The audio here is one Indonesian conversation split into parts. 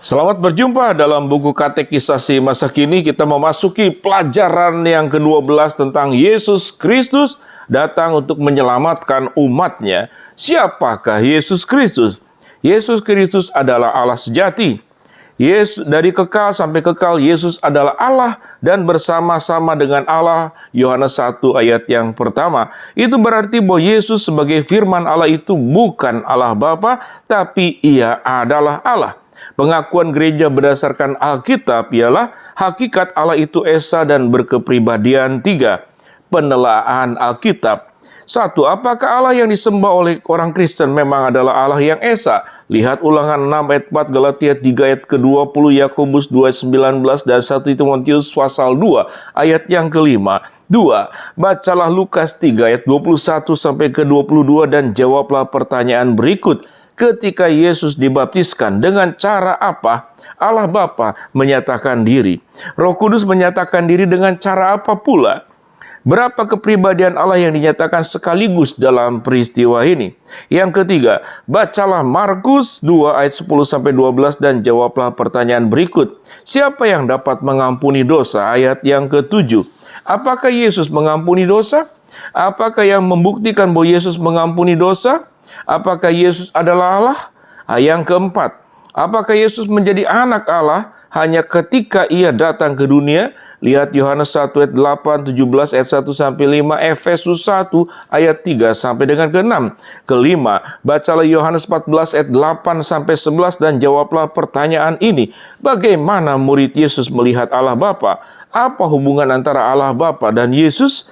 Selamat berjumpa dalam buku Katekisasi Masa Kini. Kita memasuki pelajaran yang ke-12 tentang Yesus Kristus datang untuk menyelamatkan umatnya. Siapakah Yesus Kristus? Yesus Kristus adalah Allah sejati. Yesus dari kekal sampai kekal, Yesus adalah Allah dan bersama-sama dengan Allah. Yohanes 1 ayat yang pertama. Itu berarti bahwa Yesus sebagai firman Allah itu bukan Allah Bapa, tapi ia adalah Allah. Pengakuan gereja berdasarkan Alkitab ialah hakikat Allah itu Esa dan berkepribadian 3. Penelaan Alkitab. 1. Apakah Allah yang disembah oleh orang Kristen memang adalah Allah yang Esa? Lihat Ulangan 6 ayat 4, Galatia 3 ayat ke-20, Yakobus 2 ayat 19, dan 1 Timotius pasal 2 ayat yang ke-5. 2. Bacalah Lukas 3 ayat 21 sampai ke-22 dan jawablah pertanyaan berikut. Ketika Yesus dibaptiskan, dengan cara apa Allah Bapa menyatakan diri? Roh Kudus menyatakan diri dengan cara apa pula? Berapa kepribadian Allah yang dinyatakan sekaligus dalam peristiwa ini? Yang ketiga, bacalah Markus 2 ayat 10-12 dan jawablah pertanyaan berikut. Siapa yang dapat mengampuni dosa? Ayat yang ke-7. Apakah Yesus mengampuni dosa? Apakah yang membuktikan bahwa Yesus mengampuni dosa? Apakah Yesus adalah Allah? Yang keempat, apakah Yesus menjadi anak Allah hanya ketika ia datang ke dunia? Lihat Yohanes 1 ayat 8, 17 ayat 1 sampai 5, Efesus 1 ayat 3 sampai dengan ke-6. Kelima, bacalah Yohanes 14 ayat 8 sampai 11 dan jawablah pertanyaan ini. Bagaimana murid Yesus melihat Allah Bapa? Apa hubungan antara Allah Bapa dan Yesus?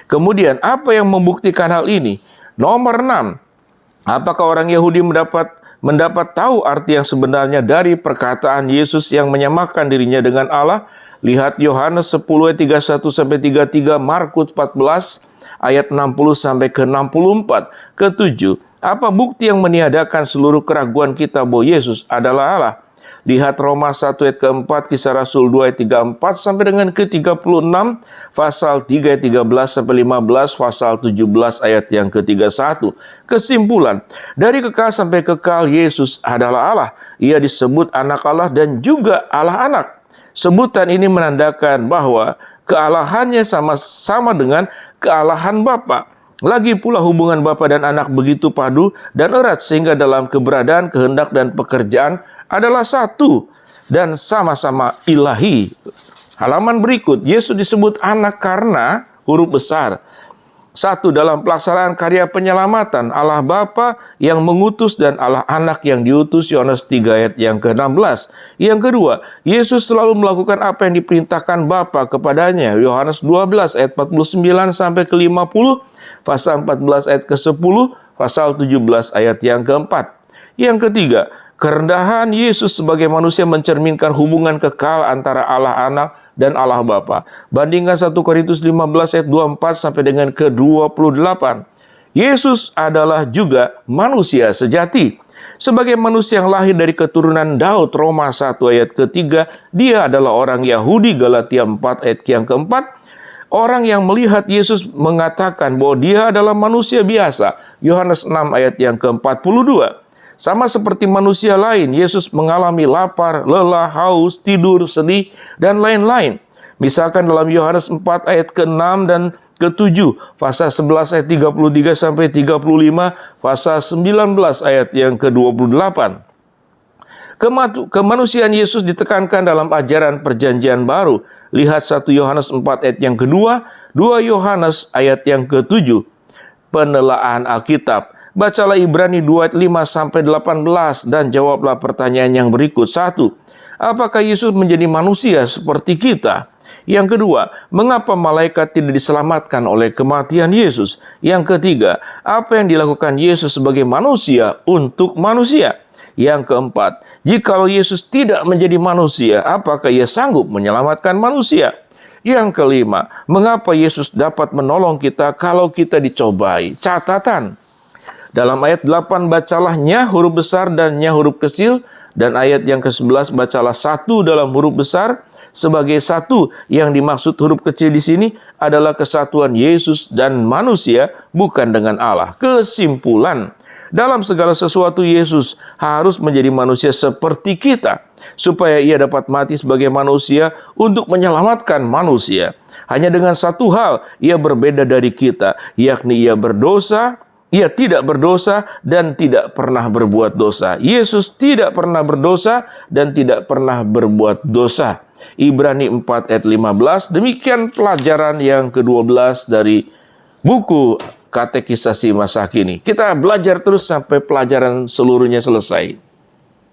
Kemudian, apa yang membuktikan hal ini? Nomor 6. Apakah orang Yahudi mendapat tahu arti yang sebenarnya dari perkataan Yesus yang menyamakan dirinya dengan Allah? Lihat Yohanes 10 ayat 31-33, Markus 14 ayat 60 sampai ke 64. Ketujuh, apa bukti yang meniadakan seluruh keraguan kita bahwa Yesus adalah Allah? Lihat Roma 1 ayat ke-4, Kisah Rasul 2 ayat 34 sampai dengan ke-36, pasal 3 ayat 13 sampai 15, pasal 17 ayat yang ke-31. Kesimpulan, dari kekal sampai kekal Yesus adalah Allah. Ia disebut anak Allah dan juga Allah anak. Sebutan ini menandakan bahwa kealahannya sama-sama dengan kealahan Bapa. Lagi pula hubungan Bapa dan anak begitu padu dan erat sehingga dalam keberadaan, kehendak, dan pekerjaan adalah satu dan sama-sama ilahi. Halaman berikut, Yesus disebut anak karena huruf besar. 1. Dalam pelaksanaan karya penyelamatan, Allah Bapa yang mengutus dan Allah Anak yang diutus, Yohanes 3 ayat yang ke-16. Yang kedua, Yesus selalu melakukan apa yang diperintahkan Bapa kepadanya, Yohanes 12 ayat 49 sampai ke-50, pasal 14 ayat ke-10, pasal 17 ayat yang ke-4. Yang ketiga, kerendahan Yesus sebagai manusia mencerminkan hubungan kekal antara Allah Anak dan Allah Bapa. Bandingkan 1 Korintus 15 ayat 24 sampai dengan ke-28. Yesus adalah juga manusia sejati. Sebagai manusia yang lahir dari keturunan Daud, Roma 1 ayat ke-3, dia adalah orang Yahudi, Galatia 4 ayat yang ke-4. Orang yang melihat Yesus mengatakan bahwa dia adalah manusia biasa, Yohanes 6 ayat yang ke-42. Sama seperti manusia lain, Yesus mengalami lapar, lelah, haus, tidur, sedih, dan lain-lain. Misalkan dalam Yohanes 4 ayat ke-6 dan ke-7, pasal 11 ayat 33 sampai 35, pasal 19 ayat yang ke-28. Kemanusiaan Yesus ditekankan dalam ajaran perjanjian baru. Lihat 1 Yohanes 4 ayat yang kedua, 2 Yohanes ayat yang ke-7. Penelaan Alkitab. Bacalah Ibrani 2 ayat 5 sampai 18 dan jawablah pertanyaan yang berikut. 1. Apakah Yesus menjadi manusia seperti kita? Yang kedua, mengapa malaikat tidak diselamatkan oleh kematian Yesus? Yang ketiga, apa yang dilakukan Yesus sebagai manusia untuk manusia? Yang keempat, jikalau Yesus tidak menjadi manusia, apakah ia sanggup menyelamatkan manusia? Yang kelima, mengapa Yesus dapat menolong kita kalau kita dicobai? Catatan. Dalam ayat 8 bacalah nya huruf besar dan nya huruf kecil, dan ayat yang ke-11 bacalah satu dalam huruf besar. Sebagai satu yang dimaksud huruf kecil di sini adalah kesatuan Yesus dan manusia, bukan dengan Allah. Kesimpulan, Dalam segala sesuatu Yesus harus menjadi manusia seperti kita, supaya ia dapat mati sebagai manusia untuk menyelamatkan manusia. Hanya dengan satu hal ia berbeda dari kita, yakni ia berdosa, ia tidak berdosa dan tidak pernah berbuat dosa. Yesus tidak pernah berdosa dan tidak pernah berbuat dosa. Ibrani 4 ayat 15, demikian pelajaran yang ke-12 dari buku Katekisasi Masa Kini. Kita belajar terus sampai pelajaran seluruhnya selesai.